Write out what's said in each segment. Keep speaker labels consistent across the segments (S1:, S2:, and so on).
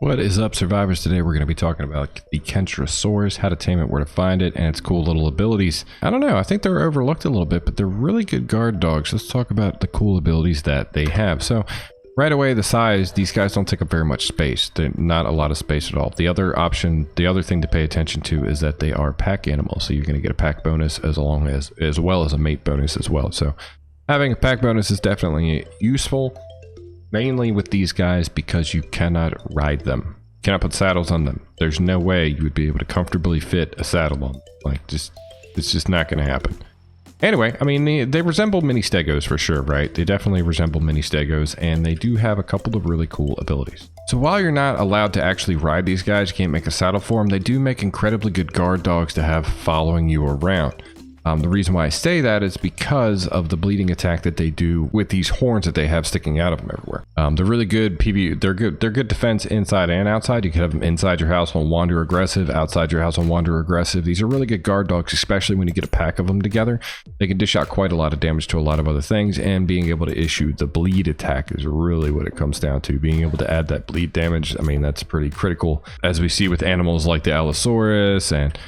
S1: What is up, survivors? Today we're going to be talking about the Kentrosaurus, how to tame it, where to find it, and its cool little abilities. I don't know, I think they're overlooked a little bit, but they're really good guard dogs. Let's talk about the cool abilities that they have. So right away, the size, these guys don't take up very much space. They're not a lot of space at all. The other option, the other thing to pay attention to is that they are pack animals. So you're going to get a pack bonus as well as a mate bonus as well. So having a pack bonus is definitely useful. Mainly with these guys because you cannot ride them. You cannot put saddles on them. There's no way you would be able to comfortably fit a saddle on them. It's just not going to happen. Anyway, I mean, they resemble mini stegos for sure, right? They definitely resemble mini stegos, and they do have a couple of really cool abilities. So while you're not allowed to actually ride these guys, you can't make a saddle for them, they do make incredibly good guard dogs to have following you around. The reason why I say that is because of the bleeding attack that they do with these horns that they have sticking out of them everywhere. They're really good PvE. They're good defense inside and outside. You can have them inside your house on wander aggressive, outside your house on wander aggressive. These are really good guard dogs, especially when you get a pack of them together. They can dish out quite a lot of damage to a lot of other things, and being able to issue the bleed attack is really what it comes down to. Being able to add that bleed damage, I mean, that's pretty critical, as we see with animals like the Allosaurus and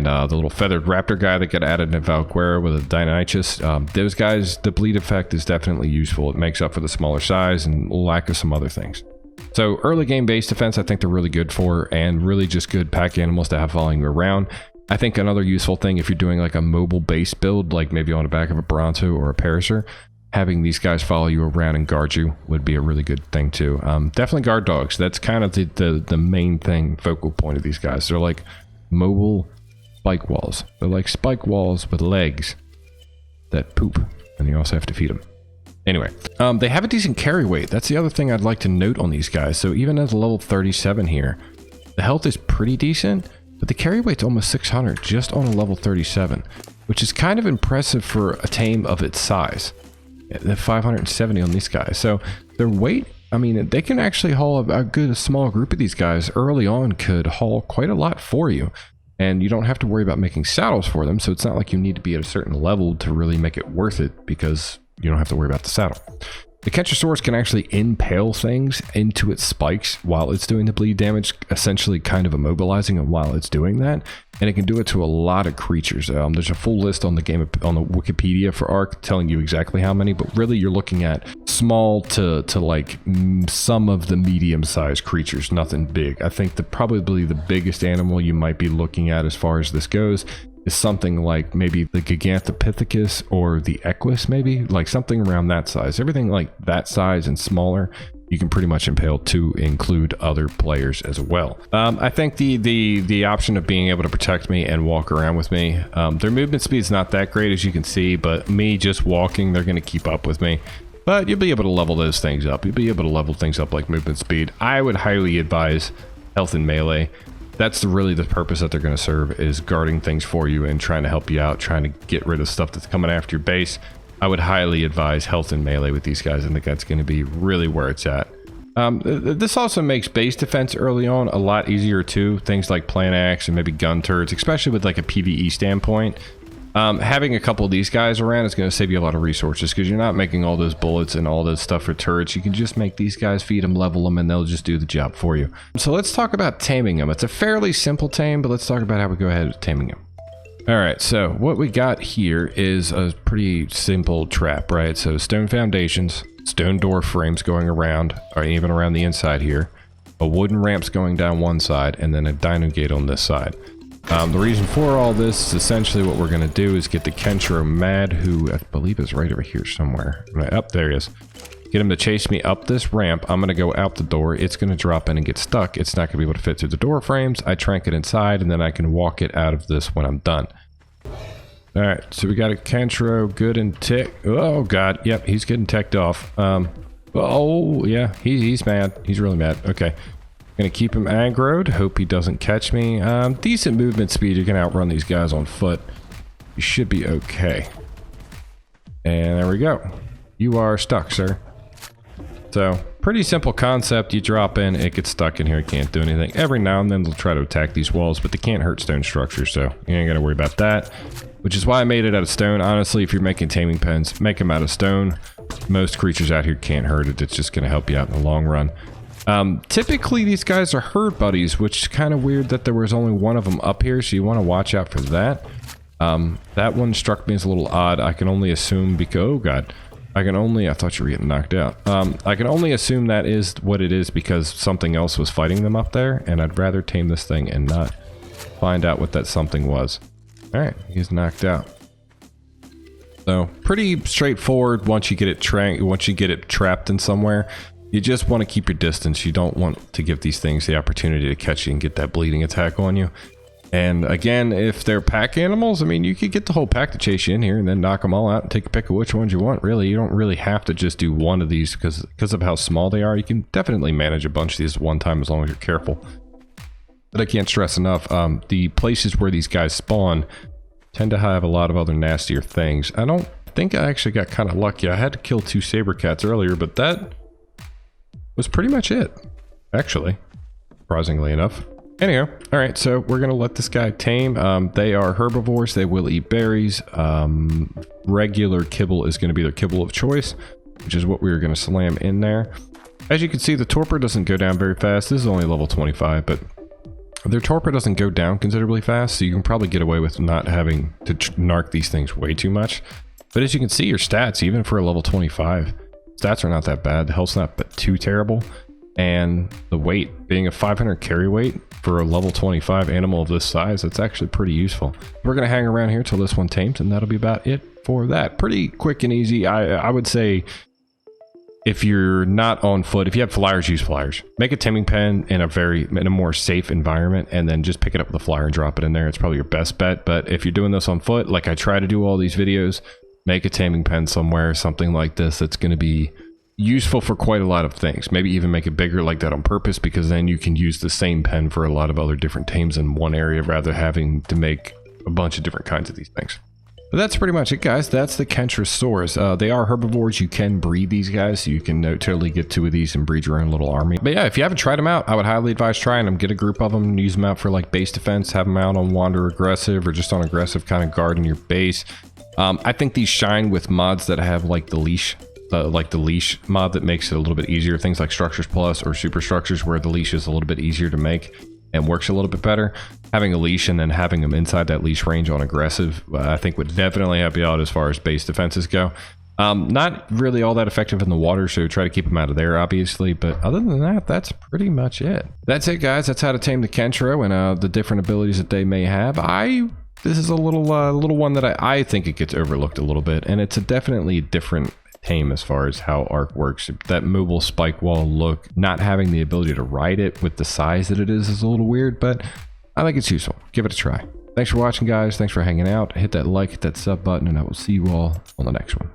S1: the little feathered raptor guy that got added in Valquera with a Deinonychus. Those guys, the bleed effect is definitely useful. It makes up for the smaller size and lack of some other things. So early game base defense, I think they're really good for, and really just good pack animals to have following you around. I think another useful thing if you're doing like a mobile base build, like maybe on the back of a Bronto or a Perisher, having these guys follow you around and guard you would be a really good thing too. Definitely guard dogs. That's kind of the main thing, focal point of these guys. They're like mobile spike walls. They're like spike walls with legs that poop, and you also have to feed them. Anyway, they have a decent carry weight. That's the other thing I'd like to note on these guys. So even at level 37 here, the health is pretty decent, but the carry weight's almost 600 just on a level 37, which is kind of impressive for a tame of its size. The 570 on these guys. So their weight, I mean, they can actually haul a small group of these guys early on, could haul quite a lot for you. And you don't have to worry about making saddles for them, so it's not like you need to be at a certain level to really make it worth it, because you don't have to worry about the saddle. The Kentrosaurus can actually impale things into its spikes while it's doing the bleed damage, essentially kind of immobilizing it while it's doing that. And it can do it to a lot of creatures. There's a full list on the Wikipedia for Ark telling you exactly how many, but really you're looking at small to like some of the medium-sized creatures, nothing big. I think probably the biggest animal you might be looking at as far as this goes is something like maybe the Gigantopithecus or the Equus, maybe like something around that size. Everything like that size and smaller you can pretty much impale to include other players as well. I think the option of being able to protect me and walk around with me, their movement speed is not that great, as you can see, but me just walking, they're going to keep up with me. But you'll be able to level those things up. You'll be able to level things up like movement speed. I would highly advise health and melee. That's really the purpose that they're going to serve, is guarding things for you and trying to help you out, trying to get rid of stuff that's coming after your base. I would highly advise health and melee with these guys. I think that's going to be really where it's at. This also makes base defense early on a lot easier too. Things like plant axe and maybe gun turrets, especially with like a PvE standpoint. Having a couple of these guys around is going to save you a lot of resources, because you're not making all those bullets and all this stuff for turrets. You can just make these guys, feed them, level them, and they'll just do the job for you. So let's talk about taming them. It's a fairly simple tame, but let's talk about how we go ahead with taming them. All right, so what we got here is a pretty simple trap, right? So stone foundations, stone door frames going around, or even around the inside here, a wooden ramp's going down one side, and then a dino gate on this side. The reason for all this is essentially what we're going to do is get the Kentro mad, who I believe is right over here somewhere. Right up there he is. Get him to chase me up this ramp. I'm going to go out the door. It's going to drop in and get stuck. It's not going to be able to fit through the door frames. I trank it inside, and then I can walk it out of this when I'm done. All right, so we got a Kentro good and tick. Oh god, yep, he's getting ticked off. Oh yeah, he's mad. He's really mad. Okay. Gonna keep him aggroed. Hope he doesn't catch me. Decent movement speed. You can outrun these guys on foot. You should be okay. And there we go. You are stuck, sir. So, pretty simple concept. You drop in, it gets stuck in here. It can't do anything. Every now and then they'll try to attack these walls, but they can't hurt stone structures, so you ain't gotta worry about that. Which is why I made it out of stone. Honestly, if you're making taming pens, make them out of stone. Most creatures out here can't hurt it. It's just gonna help you out in the long run. Typically these guys are herd buddies, which is kind of weird that there was only one of them up here, so you want to watch out for that. That one struck me as a little odd. I can only assume because, oh god, I thought you were getting knocked out. I can only assume that is what it is because something else was fighting them up there, and I'd rather tame this thing and not find out what that something was. All right, he's knocked out. So pretty straightforward. Once you get it trapped in somewhere, you just want to keep your distance. You don't want to give these things the opportunity to catch you and get that bleeding attack on you. And again, if they're pack animals, I mean, you could get the whole pack to chase you in here and then knock them all out and take a pick of which ones you want. Really, you don't really have to just do one of these because of how small they are. You can definitely manage a bunch of these at one time as long as you're careful. But I can't stress enough, the places where these guys spawn tend to have a lot of other nastier things. I don't think I actually got kind of lucky. I had to kill 2 saber cats earlier, but that was pretty much it, actually, surprisingly enough. Anyhow, all right, so we're gonna let this guy tame. They are herbivores. They will eat berries. Regular kibble is gonna be their kibble of choice, which is what we were gonna slam in there. As you can see, the torpor doesn't go down very fast. This is only level 25, but their torpor doesn't go down considerably fast, so you can probably get away with not having to narc these things way too much. But as you can see, your stats, even for a level 25, stats are not that bad. The health's not too terrible. And the weight, being a 500 carry weight for a level 25 animal of this size, it's actually pretty useful. We're going to hang around here till this one tames, and that'll be about it for that. Pretty quick and easy. I would say if you're not on foot, if you have flyers, use flyers. Make a taming pen in a more safe environment, and then just pick it up with a flyer and drop it in there. It's probably your best bet. But if you're doing this on foot, like I try to do all these videos, make a taming pen somewhere, something like this that's going to be useful for quite a lot of things. Maybe even make it bigger like that on purpose, because then you can use the same pen for a lot of other different tames in one area rather than having to make a bunch of different kinds of these things. But that's pretty much it, guys. That's the Kentrosaurus. They are herbivores. You can breed these guys, so you can totally get 2 of these and breed your own little army. But yeah, if you haven't tried them out, I would highly advise trying them. Get a group of them and use them out for like base defense. Have them out on wander aggressive or just on aggressive kind of guard in your base. I think these shine with mods that have like the leash mod that makes it a little bit easier. Things like Structures Plus or Super Structures, where the leash is a little bit easier to make and works a little bit better. Having a leash and then having them inside that leash range on aggressive, I think would definitely help you out as far as base defenses go. Not really all that effective in the water, so try to keep them out of there, obviously. But other than that, that's pretty much it. That's it, guys. That's how to tame the Kentro and the different abilities that they may have. This is a little one that I think it gets overlooked a little bit, and it's a definitely different tame as far as how Arc works. That mobile spike wall look, not having the ability to ride it with the size that it is a little weird, but I think it's useful. Give it a try. Thanks for watching, guys. Thanks for hanging out. Hit that like, hit that sub button, and I will see you all on the next one.